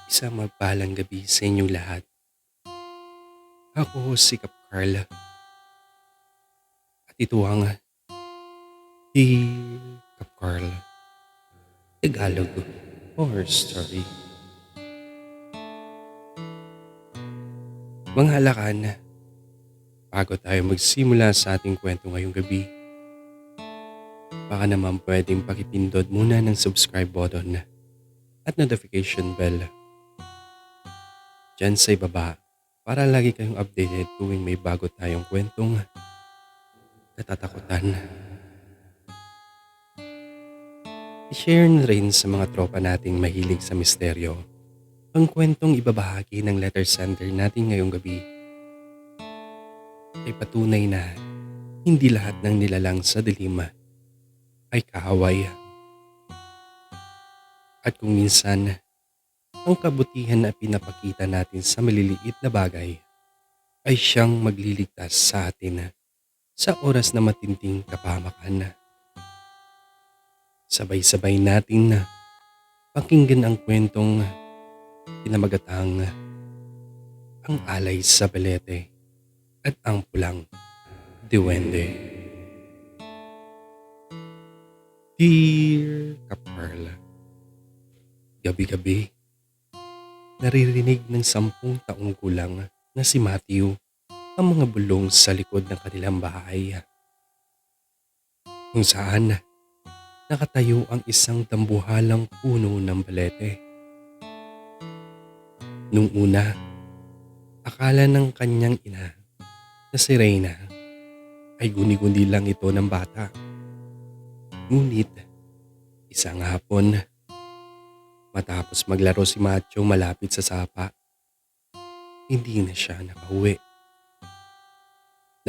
Isang mapagpalang gabi sa inyong lahat. Ako si Kap Carl at ito ang Dear Kap Carl Tagalog Horror Story. Mga halakan, bago tayo magsimula sa ating kwento ngayong gabi, baka naman pwedeng pakipindot muna ng subscribe button at notification bell dyan sa ibaba para lagi kayong updated tuwing may bago tayong kwentong katatakutan. I-share na rin sa mga tropa nating mahilig sa misteryo ang kwentong ibabahagi ng letter sender natin ngayong gabi. Ay patunay na hindi lahat ng nilalang sa dilim ay kaaway. At kung minsan, ang kabutihan na pinapakita natin sa maliliit na bagay ay siyang magliligtas sa atin sa oras na matinding kapahamakan. Sabay-sabay natin pakinggan ang kwentong pinamagatang Ang Alay sa Balete at Ang Pulang Diwende. Dear Kaparl, gabi-gabi, naririnig ng 10 taong gulang na si Matthew ang mga bulong sa likod ng kanilang bahay. Kung saan nakatayo ang isang dambuhalang puno ng balete. Nung una, akala ng kanyang ina na si Reyna ay guni-guni lang ito ng bata. Ngunit, isang hapon, matapos maglaro si Matthew malapit sa sapa, hindi na siya nakauwi.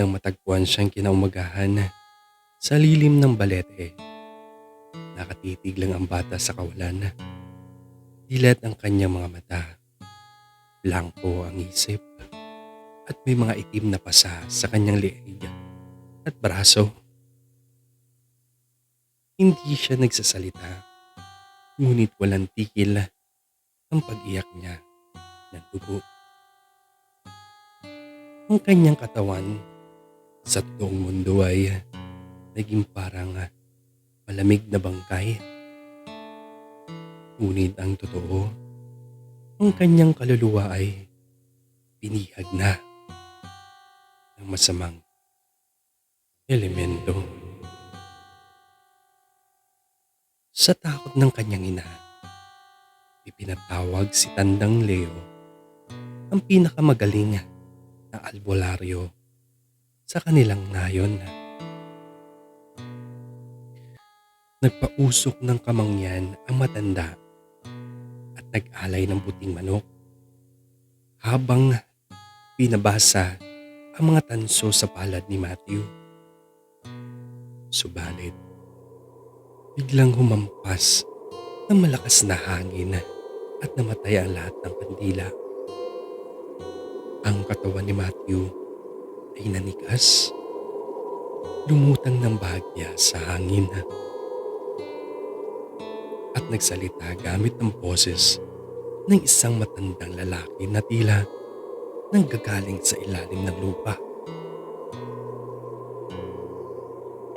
Nang matagpuan siyang kinaumagahan sa lilim ng balete, nakatitig lang ang bata sa kawalan. Dilat ang kanyang mga mata. Blanko ang isip at may mga itim na pasa sa kanyang leeg at braso. Hindi siya nagsasalita, ngunit walang tigil ang pag-iyak niya ng dugo. Ang kanyang katawan sa totoong mundo ay naging parang malamig na bangkay. Ngunit ang totoo, ang kanyang kaluluwa ay pinihag na ng masamang elemento. Sa takot ng kanyang ina, ipinatawag si Tandang Leo, ang pinakamagaling na albularyo sa kanilang nayon. Nagpausok ng kamangyan ang matanda at nag-alay ng puting manok habang pinabasa ang mga tanso sa palad ni Matthew. Subalit, biglang humampas ng malakas na hangin at namatay ang lahat ng kandila. Ang katawan ni Matthew ay nanikas, lumutang ng bahagya sa hangin at nagsalita gamit ng boses ng isang matandang lalaki na tila nanggagaling sa ilalim ng lupa.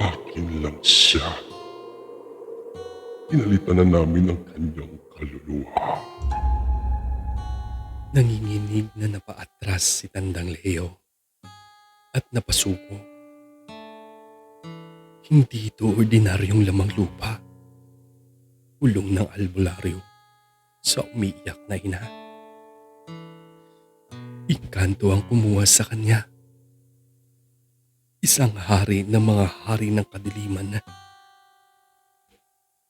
Akin lang siya. Pinalitan na namin ang kanyang kaluluwa. Nanginginig na napaatras si Tandang Leo at napasuko. Hindi ito ordinaryong lamang lupa. Ulong ng albularyo sa umiiyak na ina. Engkanto ang kumuha sa kanya. Isang hari ng mga hari ng kadiliman.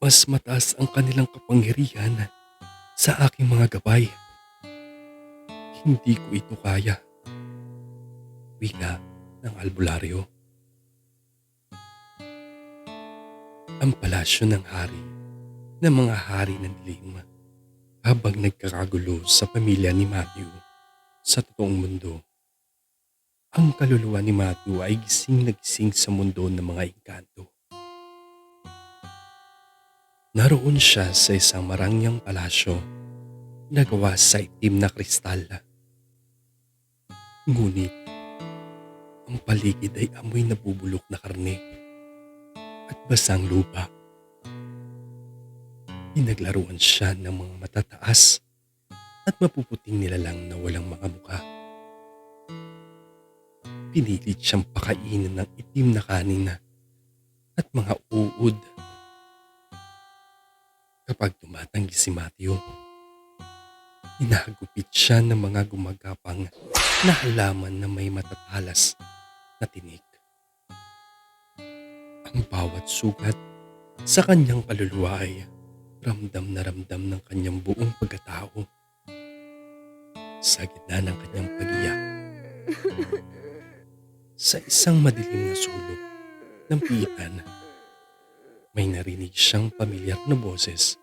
Mas mataas ang kanilang kapangyarihan sa aking mga gabay. Hindi ko ito kaya. Wika ng albularyo. Ang palasyo ng hari ng mga hari ng dilim habang nagkakagulo sa pamilya ni Matthew sa totoong mundo. Ang kaluluwa ni Matthew ay gising na gising sa mundo ng mga engkanto. Naroon siya sa isang marangyang palasyo na gawa sa itim na kristal. Ngunit ang paligid ay amoy nabubulok na karne at basang lupa. Pinaglaruan siya ng mga matataas at mapuputing nilalang na walang mga mukha. Pinilit siyang pakainin ng itim na kanin at mga uod. Kapag tumatanggi si Matthew, hinahagupit siya ng mga gumagapang na halaman na may matatalas na tinik. Ang bawat sugat sa kanyang kaluluwa ay ramdam na ramdam ng kanyang buong pagkatao. Sa gitna ng kanyang pag-iyak, sa isang madilim na sulok ng piitan, may narinig siyang pamilyar na boses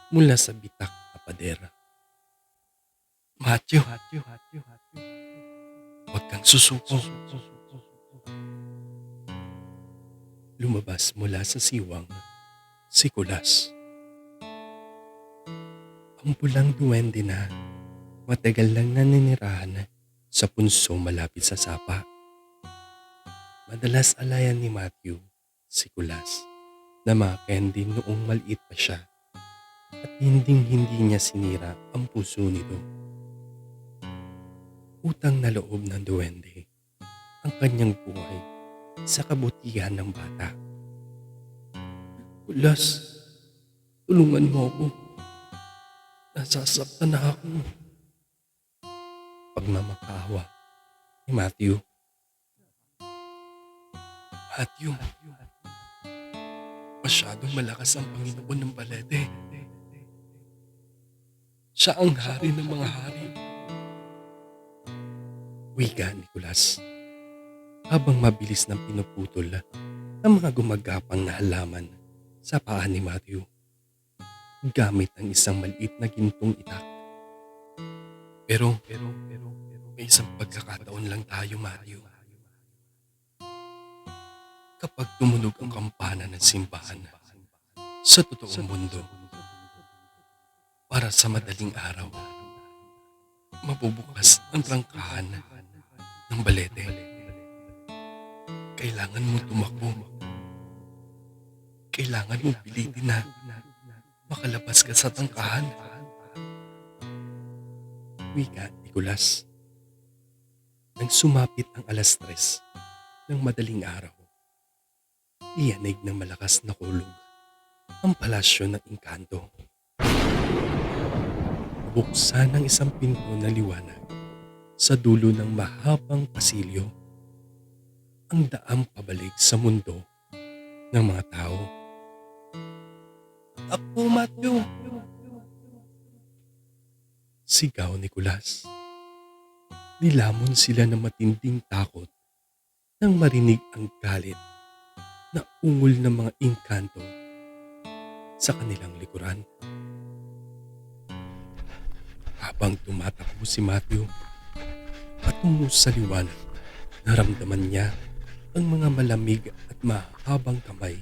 mula sa bitak na pader. Matthew, huwag kang susuko. Lumabas mula sa siwang si Kulas. Ang pulang duwende na matagal lang naninirahan sa punso malapit sa sapa. Madalas alayan ni Matthew si Kulas na mga candy noong maliit pa siya at hindi niya sinira ang puso nito. Utang na loob ng duwende ang kanyang buhay sa kabutihan ng bata. Kulas, tulungan mo ako. Nasasaktan na ako. Pagmamakaawa ni Matthew. Matthew, masyadong malakas ang Panginoon ng Balete. Siya ang hari ng mga hari. Wika ni Kulas habang mabilis nang pinuputol ang mga gumagapang na halaman sa paa ni Matthew gamit ang isang maliit na gintong itak. Pero may isang pagkakataon lang tayo, Matthew. Kapag tumunog ang kampana ng simbahan sa totoong mundo, para sa madaling araw, mabubukas ang trangkahan ng Balete. Kailangan mo tumakbo. Kailangan mo pilitin na makalabas ka sa trangkahan. Wika ni Kulas. Nang sumapit ang 3:00 ng madaling araw, iyanig ng malakas na kulog ang palasyo ng Engkanto. Buksan ang isang pinto na liwanag sa dulo ng mahabang pasilyo, ang daang pabalik sa mundo ng mga tao. Ako, Matthew! Sigaw ni Kulas. Nilamon sila ng matinding takot nang marinig ang galit na ungol ng mga Engkanto sa kanilang likuran. Habang tumatakbo si Matthew patungo sa liwanag, naramdaman niya ang mga malamig at mahabang kamay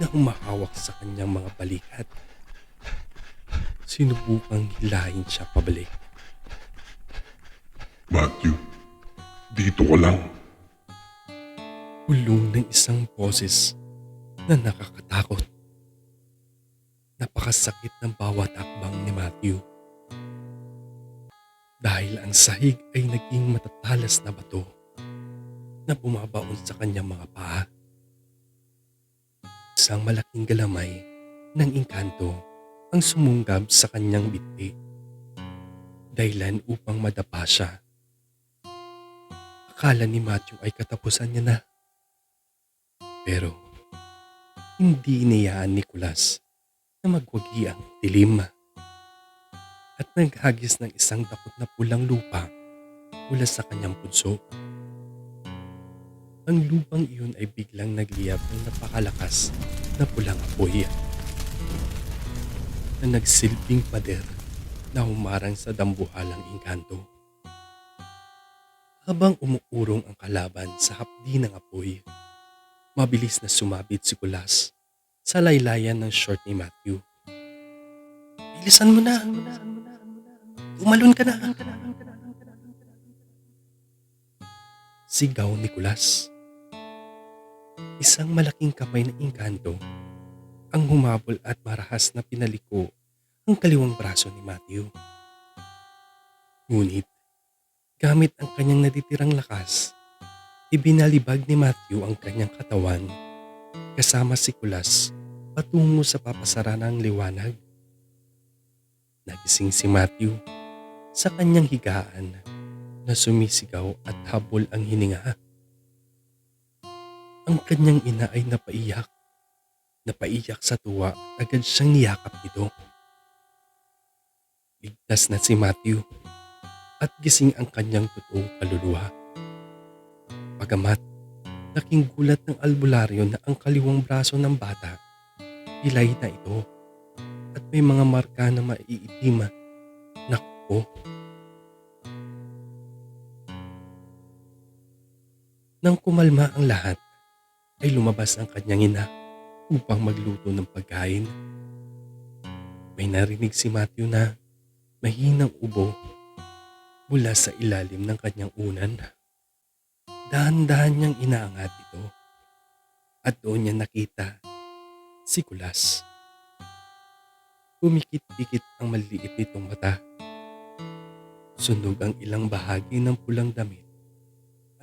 na humahawak sa kanyang mga balikat. Sinubukang hilahin siya pabalik. Matthew, dito ka lang. Hulong ng isang boses na nakakatakot. Napakasakit ng bawat hakbang ni Matthew. Dahil ang sahig ay naging matatalas na bato na bumabaon sa kanyang mga paa. Isang malaking galamay ng Engkanto ang sumunggab sa kanyang binti. Dahilan upang madapa siya. Akala ni Matthew ay katapusan niya na. Pero hindi inayaan ni Kulas na magwagi ang dilim at naghagis ng isang takot na pulang lupa mula sa kanyang punso. Ang lupang iyon ay biglang nagliyab ng napakalakas na pulang apoy na nagsilbing pader na humarang sa dambuhalang Engkanto. Habang umuurong ang kalaban sa hapdi ng apoy, mabilis na sumabit si Kulas sa laylayan ng short ni Matthew. Bilisan mo na! Tumalon ka na! Sigaw ni Kulas. Isang malaking kamay na engkanto ang humabol at marahas na pinaliko ang kaliwang braso ni Matthew. Ngunit, gamit ang kanyang natitirang lakas, ibinalibag ni Matthew ang kanyang katawan kasama si Kulas patungo sa papasara ng liwanag. Nagising si Matthew sa kanyang higaan na sumisigaw at habol ang hininga. Ang kanyang ina ay napaiyak sa tuwa at agad siyang niyakap nito. Ligtas na si Matthew at gising ang kanyang totoong kaluluwa. Pagamat laking gulat ng albularyo na ang kaliwang braso ng bata, pilay na ito at may mga marka na maiitim na kuko. Nang kumalma ang lahat, ay lumabas ang kanyang ina upang magluto ng pagkain. May narinig si Matthew na mahinang ubo mula sa ilalim ng kanyang unan. Dahan-dahan niyang inaangat ito at doon niya nakita si Kulas. Pumikit-pikit ang maliliit nitong mata. Sunog ang ilang bahagi ng pulang damit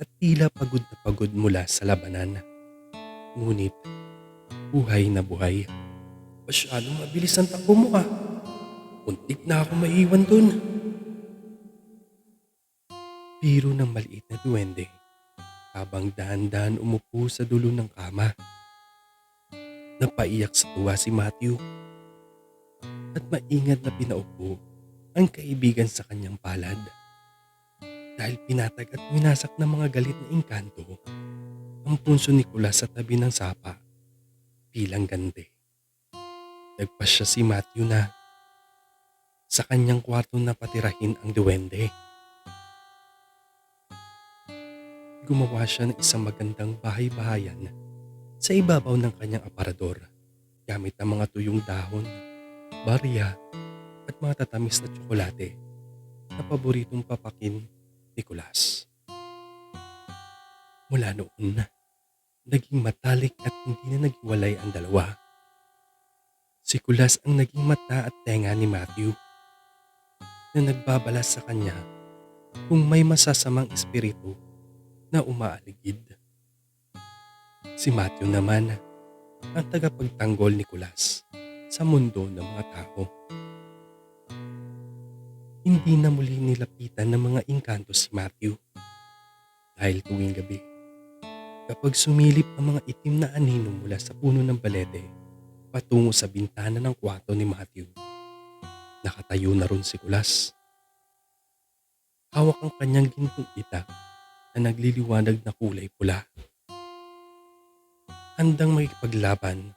at tila pagod na pagod mula sa labanan. Ngunit buhay na buhay. Masyadong mabilis ang takbo mo ah. Muntik na ako maiwan dun. Biro ng maliit na duwende habang dahan-dahan umupo sa dulo ng kama. Napaiyak sa tuwa si Matthew at maingat na pinaupo ang kaibigan sa kanyang palad. Dahil pinatag at winasak ng mga galit na engkanto ang punso ni Kulas sa tabi ng sapa bilang ganti. Nagpasya si Matthew na sa kanyang kwarto na patirahin ang duwende. Gumawa siya ng isang magandang bahay-bahayan sa ibabaw ng kanyang aparador gamit ang mga tuyong dahon, barya at mga tatamis na tsokolate na paboritong papakin ni Kulas. Mula noon, naging matalik at hindi na naghiwalay ang dalawa. Si Kulas ang naging mata at tenga ni Matthew na nagbabala sa kanya kung may masasamang espiritu na umaaligid. Si Matthew naman ang tagapagtanggol ni Kulas sa mundo ng mga tao. Hindi na muli nilapitan ng mga engkanto si Matthew dahil tuwing gabi, kapag sumilip ang mga itim na anino mula sa puno ng balete patungo sa bintana ng kwarto ni Matthew, nakatayo na ron si Kulas. Hawak ang kanyang gintong itak na nagliliwanag na kulay pula. Handang makipaglaban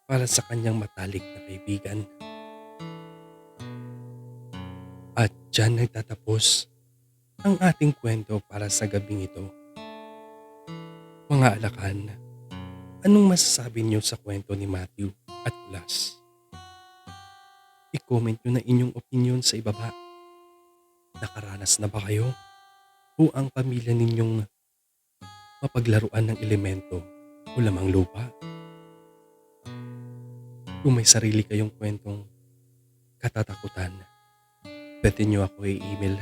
para sa kanyang matalik na kaibigan. At dyan nagtatapos ang ating kwento para sa gabing ito. Mga alakan, anong masasabi niyo sa kwento ni Matthew at Kulas? I-comment nyo na inyong opinion sa ibaba. Nakaranas na ba kayo o ang pamilya ninyong mapaglaruan ng elemento o lamang lupa? Kung may sarili kayong kwentong katatakutan, pwede nyo ako i-email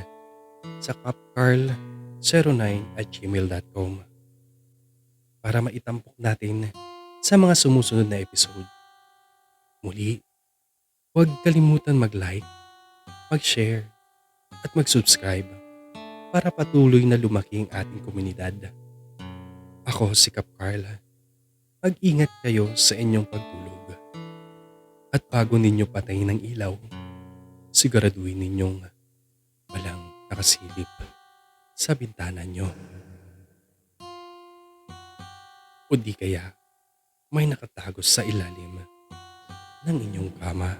sa capcarl09@gmail.com para maitampok natin sa mga sumusunod na episode. Muli, huwag kalimutan mag-like, mag-share, at mag-subscribe para patuloy na lumaki ang ating komunidad. Ako si Cap Carl. Mag-ingat kayo sa inyong pagtulog. At bago ninyo patayin ang ilaw, siguraduhin ninyong walang nakasilip sa bintana nyo. O di kaya may nakatago sa ilalim ng inyong kama.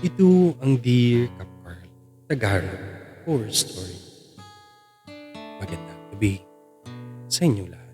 Ito ang Dear Cap Carl Tagalog Horror Story. Magandang gabi sa inyo lahat.